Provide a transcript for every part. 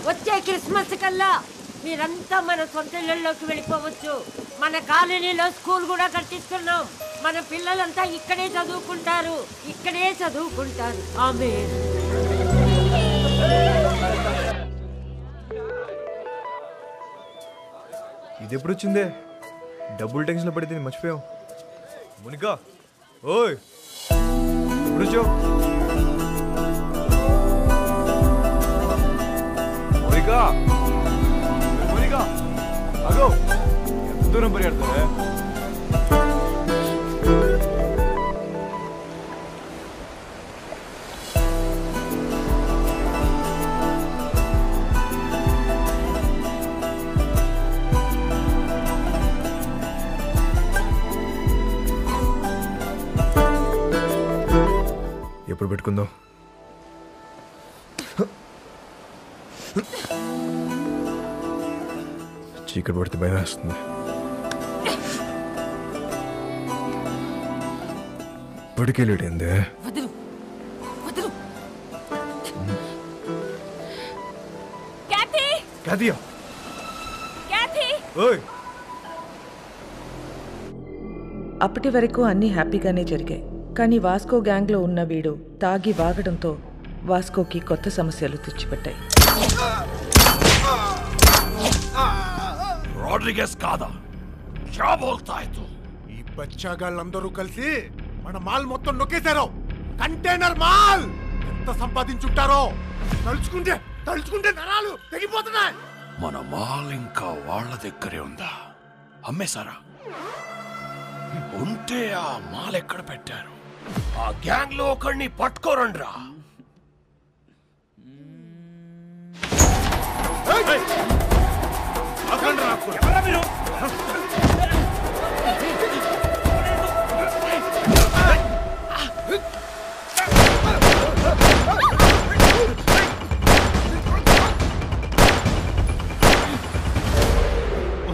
వచ్చే క్రిస్మస్ కల్లా మీరంతా మన సొంత ఇళ్లలోకి వెళ్ళిపోవచ్చు. మన కాలనీలో స్కూల్ కూడా కట్టిస్తున్నాం. మన పిల్లలంతా ఇక్కడే చదువుకుంటారు. ఆమేన్. ఇది ఎప్పుడు వచ్చిందే? డబుల్ టెన్షన్ లో పడితే మర్చిపోయావు. మోనికా, ఓయ్ ఎప్పుడు వచ్చావు? మోనికా, మోనికా, అగో ఎంత దూరం పరిగెడతావే? ఎప్పుడు పెట్టుకుందాం? చీకటి పడితే భయం వేస్తుంది. ఇప్పటికే లేట్ అయిందే. అప్పటి వరకు అన్నీ హ్యాపీగానే జరిగాయి. కానీ వాస్కో గ్యాంగ్లో ఉన్న వీడు తాగి వాగడంతో వాస్కోకి కొత్త సమస్యలు తెచ్చిపెట్టాయి. ఈ బచ్చాగాళ్ళందరూ కలిసి మన మాల్ మొత్తం నొక్కేశారు. కంటైనర్ మాల్ ఎంత సంపాదించుంటారో తలుచుకుంటే నరాలు తెగిపోతున్నాయి. మన మాల్ ఇంకా వాళ్ళ దగ్గరే ఉందా? అమ్మేశారా? ఉంటే ఆ మాల్ ఎక్కడ పెట్టారు? ఆ గ్యాంగ్ లో ఒకడిని పట్టుకోరండ్రా.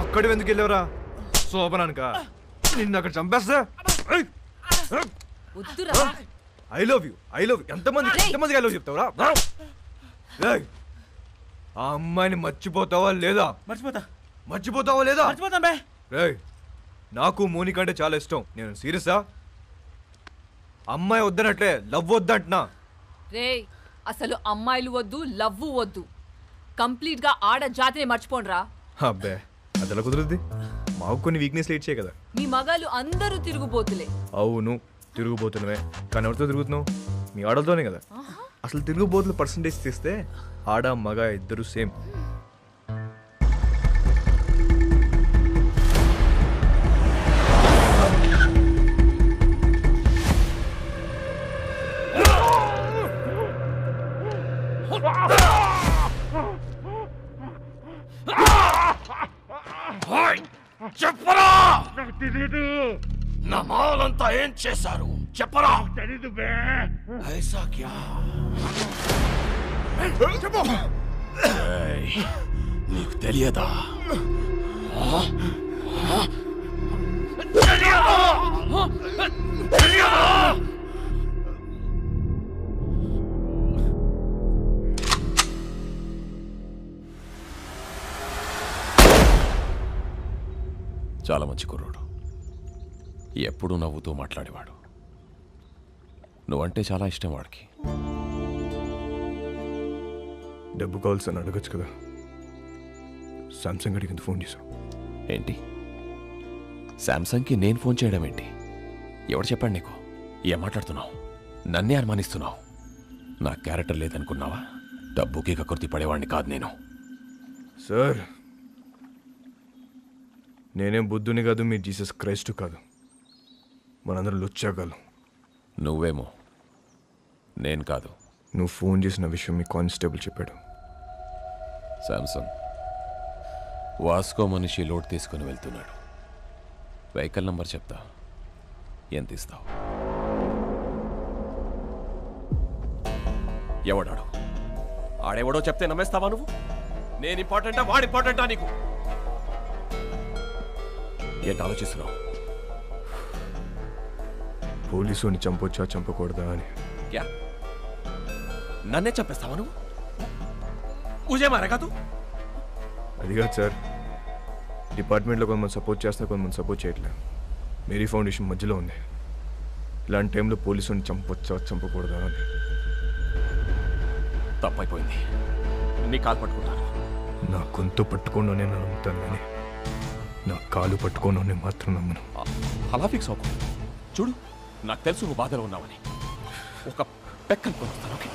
అక్కడి ఎందుకు వెళ్ళావురా? శోభనానిక నిన్ను అక్కడ చంపేస్తా. ఐ లవ్ యూ ఎంతమందికి ఐ లవ్ చెప్తావురా? ఆ అమ్మాయిని మర్చిపోతావా లేదా? మర్చిపోతావా లేదా? నాకు మోనిక అంటే చాలా ఇష్టం. నేను సీరియసా? అమ్మాయి వద్దనట్లే, లవ్ వద్దంటున్నా. రే అసలు అమ్మాయిలు వద్దు, లవ్ వద్దు, కంప్లీట్ గా ఆడ జాతిని మర్చిపోండ్రా. అబ్బే అదెలా కుదురుద్ది? మాకు కొన్ని వీక్నెస్ లేట్ కదా. మీ మగాళ్ళు అందరూ తిరుగుబోతులే. అవును తిరుగుబోతున్నవే, కానీ ఎవరితో తిరుగుతున్నావు? మీ ఆడలతోనే కదా. అసలు తిరుగుబోతుల పర్సంటేజ్ తీస్తే ఆడ మగ ఇద్దరు సేమ్. చెప్పరా, నా మాలంతా ఏం చేశారు చెప్పరా? తెలీదు బే. ఐసా క్యా? నీకు తెలియదా? చాలా మంచి కుర్రోడు, ఎప్పుడూ నవ్వుతూ మాట్లాడేవాడు. నువ్వంటే చాలా ఇష్టం వాడికి. డబ్బు కావాల్సి అని అడగచ్చు కదా. సామ్సంగ్ అడిగింది ఫోన్ చేశావు ఏంటి? శాంసంగ్కి నేను ఫోన్ చేయడం ఏంటి? ఎవరు చెప్పాడు నీకు? ఏం మాట్లాడుతున్నావు? నన్నే అనుమానిస్తున్నావు. నా క్యారెక్టర్ లేదనుకున్నావా? డబ్బుకి కకృతి పడేవాడిని కాదు నేను. సార్ నేనేం బుద్ధుని కాదు, మీరు జీసస్ క్రైస్ట్ కాదు. మనందరం లుచ్చాగాలం. నువ్వేమో, నేను కాదు. నువ్వు ఫోన్ చేసిన విషయం మీ కానిస్టేబుల్ చెప్పాడు. శాంసంగ్ వాస్కో మనిషి లోడ్ తీసుకుని వెళ్తున్నాడు. వెహికల్ నంబర్ చెప్తా, ఎంత ఇస్తావు? ఎవడాడు? ఆడెవడో చెప్తే నమ్మేస్తావా నువ్వు? నేను ఇంపార్టెంటా వాడు ఇంపార్టెంటా నీకు? ఏంటి ఆలోచిస్తున్నావు? పోలీసుని చంపొచ్చా చంపకూడదా అని. నన్నే చంపేస్తావా నువ్వు? मुझे मारेगा तू? అది కాదు సార్, డిపార్ట్మెంట్లో కొంతమంది సపోర్ట్ చేస్తా, కొంతమంది సపోర్ట్ చేయట్లేదు. మేరీ ఫౌండేషన్ మధ్యలో ఉంది. ఇలాంటి టైంలో పోలీసుని చంపొచ్చా చంపకూడదా అని. తప్పైపోయింది. నీ కాలు పట్టుకుంటాను. నా గొంతు పట్టుకోను నేను నమ్ముతాను, కానీ నా కాలు పట్టుకోను నేను మాత్రం నమ్మను. అలా ఫిక్స్ అవ్వకు. చూడు, నాకు తెలుసు నువ్వు బాధలో ఉన్నావని. ఒక పెక్కను కొనుస్తాను. ఓకే?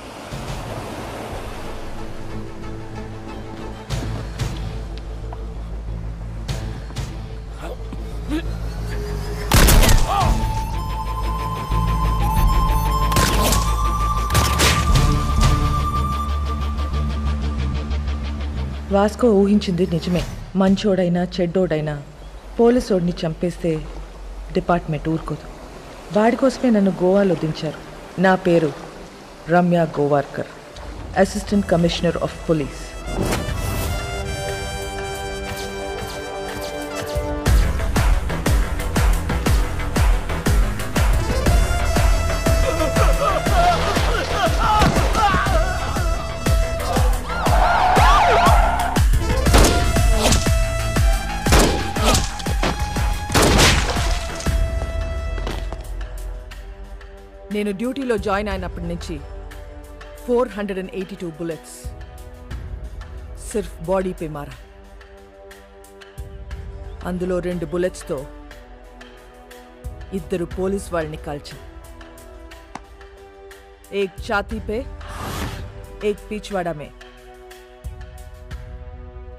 వాస్కో ఊహించింది నిజమే. మంచోడైనా చెడ్డోడైనా పోలీసోడిని చంపేస్తే డిపార్ట్మెంట్ ఊరుకోదు. వాడి కోసమే నన్ను గోవాలో దించారు. నా పేరు Ramya Gowarikar, assistant commissioner of police. నేను డ్యూటీలో జాయిన్ అయినప్పటి నుంచి 482 బుల్లెట్స్ సిర్ఫ్ బాడీ పే మారా. అందులో 2 బుల్లెట్స్తో 2 పోలీస్ వాళ్ళని కాల్చాను. ఏక్ ఛాతీ పే, ఏక్ పీచ్వాడా మే.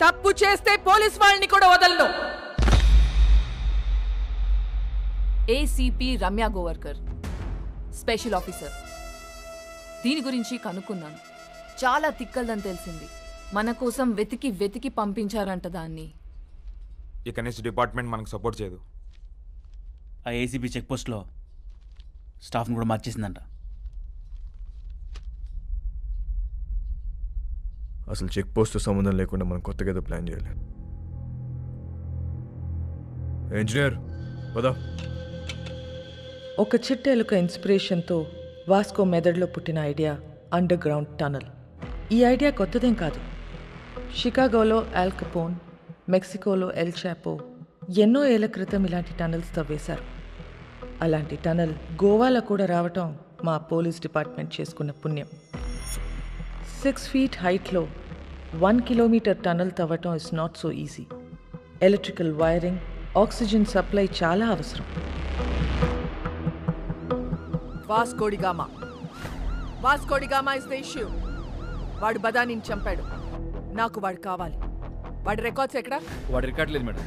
తప్పు చేస్తే పోలీస్ వాళ్ళని కూడా వదలను. ACP Ramya Gowarikar, special officer. దీని గురించి కనుక్కున్నాను. చాలా తిక్కల్దని తెలిసింది. మన కోసం వెతికి వెతికి పంపించారంట దాన్ని. ఇక నుంచి డిపార్ట్మెంట్ మనకు సపోర్ట్ చేయదు. ఆ ఏసీబీ చెక్ పోస్ట్లో స్టాఫ్ని కూడా మార్చేసిందంట. అసలు చెక్ పోస్ట్ సంబంధం లేకుండా మనం కొత్తగా ఏదో ప్లాన్ చేయాలి. ఇంజనీర్ పదా. ఒక చిట్టెలుక ఇన్స్పిరేషన్తో వాస్కో మెదడులో పుట్టిన ఐడియా అండర్ గ్రౌండ్ టనల్. ఈ ఐడియా కొత్తదేం కాదు. షికాగోలో ఆల్ కపోన్, మెక్సికోలో ఎల్ చాపో ఎన్నో ఏళ్ల క్రితం ఇలాంటి టనల్స్ తవ్వేశారు. అలాంటి టనల్ గోవాలో కూడా రావటం మా పోలీస్ డిపార్ట్మెంట్ చేసుకున్న పుణ్యం. 6 feet హైట్లో 1 kilometer టనల్ తవ్వటం is not so easy. Electrical wiring, oxygen supply చాలా అవసరం. Vasco da Gama is the issue. వాడు బదానిని చంపాడు. నాకు వాడు కావాలి. వాడి రికార్డ్స్ ఎక్కడా? వాడి రికార్డ్ లేదు మేడం.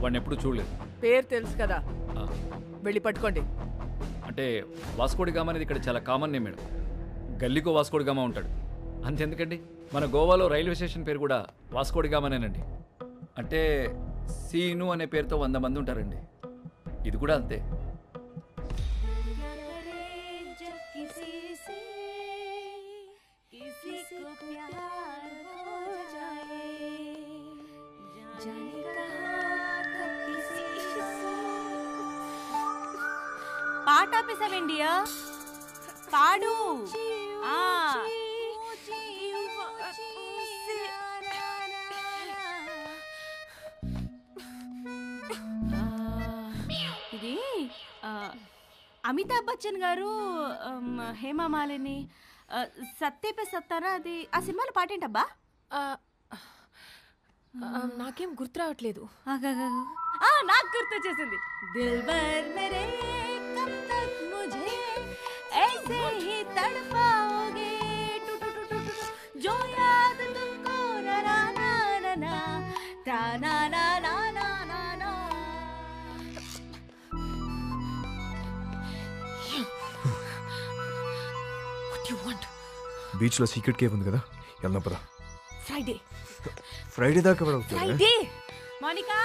వాడిని ఎప్పుడు చూడలేదు. పేరు తెలుసు కదా, వెళ్ళి పట్టుకోండి. అంటే వాస్కోడిగామా అనేది ఇక్కడ చాలా కామన్ నేమ్ మేడం. గల్లీకో వాస్కోడిగామా ఉంటాడు. అంతెందుకండి, మన గోవాలో రైల్వే స్టేషన్ పేరు కూడా వాస్కోడిగామానేనండి. అంటే సీను అనే పేరుతో 100 మంది ఉంటారండి. ఇది కూడా అంతే. పాట ఆపేసావేండియా? పాడు. ఇది అమితాబ్ బచ్చన్ గారు, హేమమాలిని, సత్యపే సత్తారా, అది ఆ సినిమాలో పాటేంటబ్బా? నాకేం గుర్తు రావట్లేదు. నాకు గుర్తు వచ్చేసింది. దిల్బర్ మేరే కబ్ తక్ ముझे ऐसे ही तड़पाओगे जो याद तुमको ना ना ना ना ता ना ना ना ना ना. What do you want? బీచ్లో సీక్రెట్ కేవ్ ఉంది కదా, వెళ్దాం పదా. ఫ్రైడే దాకా ఫ్రైడే. మోనికా,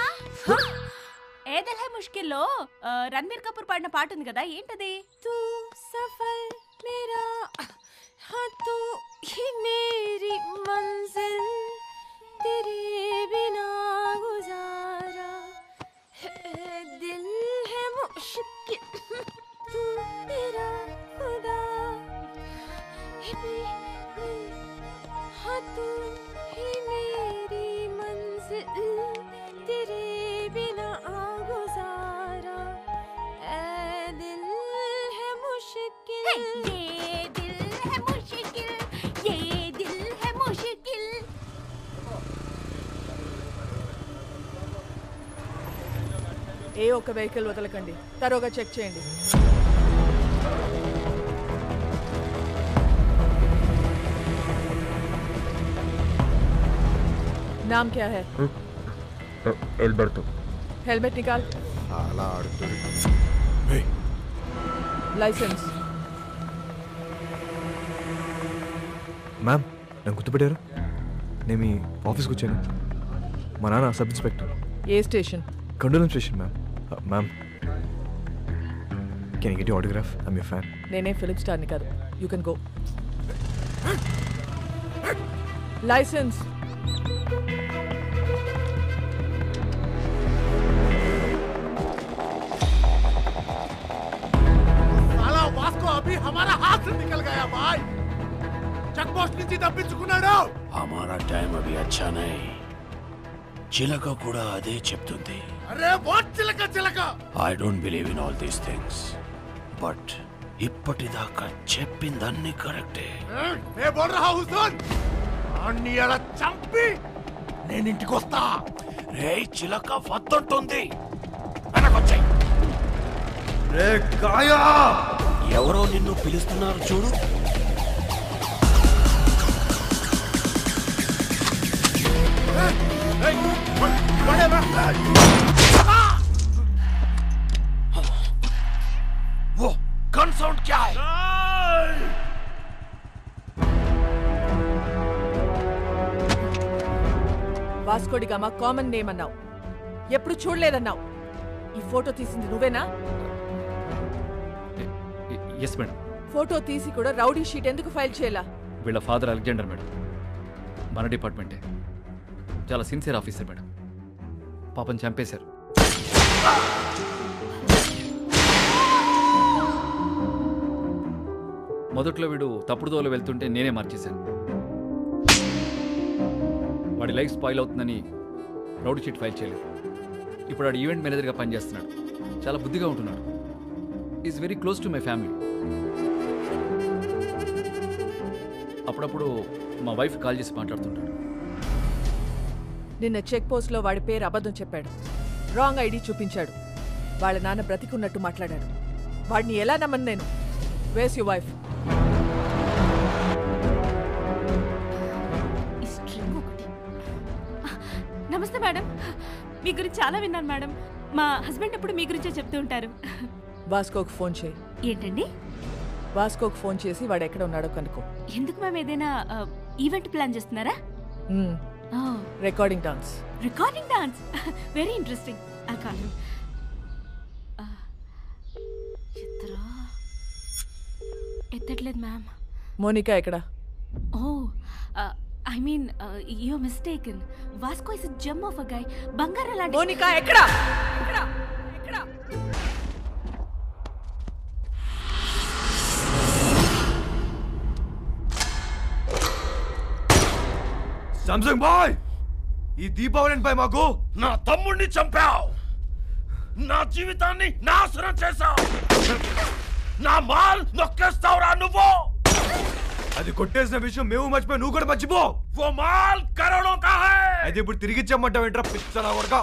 ఏ దిల్ హై ముష్కిల్లో రణబీర్ కపూర్ పాడిన పాట ఉంది కదా, ఏంటది? తూ సఫర్ మేరా हाँ तू ही मेरी मंजिल तेरे बिना गुजारा दिल है मुश्किल तू मेरा खुदा हाँ तू ఏ ఒక్క వెహికల్ వదలకండి, తరోగా చెక్ చేయండి. नाम क्या है? एल्बर्टो. हेलमेट निकाल. అలా ఆడుతుంది. लाइसेंस. మ్యామ్ నన్ను గుర్తుపెట్టారు? నేను మీ ఆఫీస్కి వచ్చాను. మా నాన్న sub inspector. A station? కండోలం station ma'am. Ma'am can you get you autograph? I'm your fan. నేనే ఫిలిం స్టార్ని కాదు. You can go. లైసెన్స్. साला वास्को अभी हमारा हाथ से निकल गया भाई. चेक पोस्ट నుంచి తప్పించుకున్నాడు. हमारा टाइम अभी अच्छा नहीं. చిలక కూడా అదే చెప్తుంది. అరే వాట్ చిలక చిలక. I don't believe in all these things. But ఇప్పటిదాకా చెప్పిందన్నీ కరెక్టే. ఏ బోల్ రహా హూ సున్. అన్ని అలా చంపి నేను ఇంటికి వస్తా. రే చిలక వద్దంటుంది. వెనకొచ్చాయి. రే కాయా, ఎవరో నిన్ను పిలుస్తున్నారు చూడు. वो गन साउंड क्या है? వాస్కోడి గామా కామన్ నేమ్ అన్నావు, ఎప్పుడు చూడలేదన్నావు. ఈ ఫోటో తీసింది నువ్వేనా? Yes madam. ఫోటో తీసి కూడా రౌడీ షీట్ ఎందుకు ఫైల్ చేయాలా? వీళ్ళ ఫాదర్ అలెగ్జాండర్ మేడం, మన డిపార్ట్మెంటే. చాలా సిన్సియర్ ఆఫీసర్ మేడం. పాపం చంపేశారు. మొదట్లో వీడు తప్పుడు దోవలో వెళ్తుంటే నేనే మార్చేశాను. వాడి లైఫ్ స్పాయిల్ అవుతుందని రౌడీ షీట్ ఫైల్ చేయలేదు. ఇప్పుడు వాడు ఈవెంట్ మేనేజర్గా పనిచేస్తున్నాడు. చాలా బుద్ధిగా ఉంటున్నాడు. Is very close to my family. అప్పుడప్పుడు మా వైఫ్ కాల్ చేసి మాట్లాడుతుంటాడు. నిన్న చెక్ పోస్ట్లో వాడి పేరు అబద్ధం చెప్పాడు. రాంగ్ ఐడి చూపించాడు. వాళ్ళ నాన్న బ్రతికున్నట్టు మాట్లాడాడు. వాడిని ఎలా నమ్మను నేను? వేస్ యు వైఫ్? నమస్తే మేడం. మీ గురించి చాలా విన్నాను మేడం. మా హస్బెండ్ ఎప్పుడు మీ గురించే చెప్తూ ఉంటారు. వాస్కోకి ఫోన్ చేయి. ఏంటండి? వాస్కోకి ఫోన్ చేసి వాడు ఎక్కడ ఉన్నాడో కనుక్కో. ఎందుకు మేము ఏదైనా ఈవెంట్ ప్లాన్ చేస్తున్నారా? Recording dance. Recording dance, very interesting. I call you. ఎత్తట్లేదు మ్యామ్. మోనికా ఎక్కడ? Oh I mean you mistaken. Vasco is a gem of a guy. బంగారం లాంటి. మోనికా ఎక్కడ? ఎక్కడ? ఎక్కడ? సామ్సంగ్ బాయ్, ఈ దీపావళిపై మాకు నా తమ్ముడిని చంపావు. నా జీవితాన్ని నాశనం చేశావు. నా మాల్ నొక్కేస్తావురా నువ్వు. అది కొట్టేసిన విషయం మేము మర్చిపోయి నువ్వు కూడా మర్చిపో. वो माल करोड़ों का है. అయితే ఇప్పుడు తిరిగి ఇచ్చామంటావు ఏంట్రా పిచ్చనా కొడకా?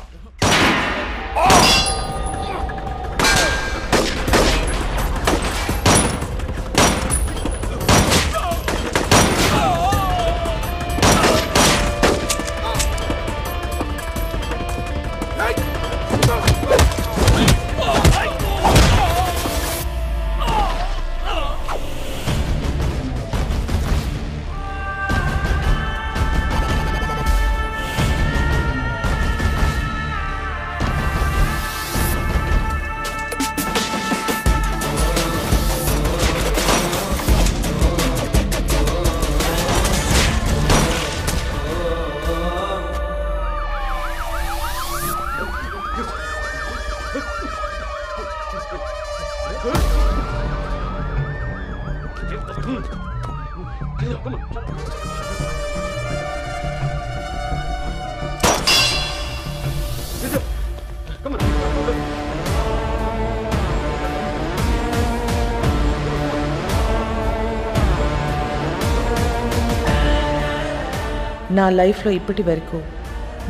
నా లైఫ్లో ఇప్పటి వరకు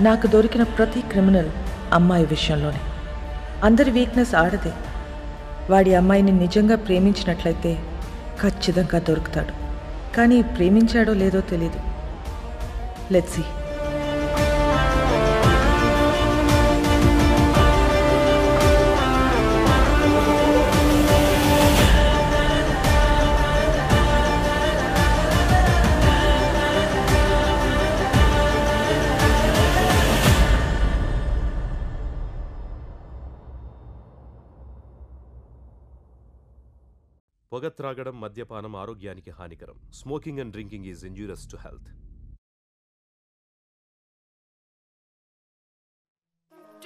నాకు దొరికిన ప్రతి క్రిమినల్ అమ్మాయి విషయంలోనే. అందరి వీక్నెస్ ఆడదే. వాడి అమ్మాయిని నిజంగా ప్రేమించినట్లయితే ఖచ్చితంగా దొరుకుతాడు. కానీ ప్రేమించాడో లేదో తెలీదు. Let's see. పొగ త్రాగడం, మద్యపానం ఆరోగ్యానికి హానికరం. Smoking and drinking is injurious to health.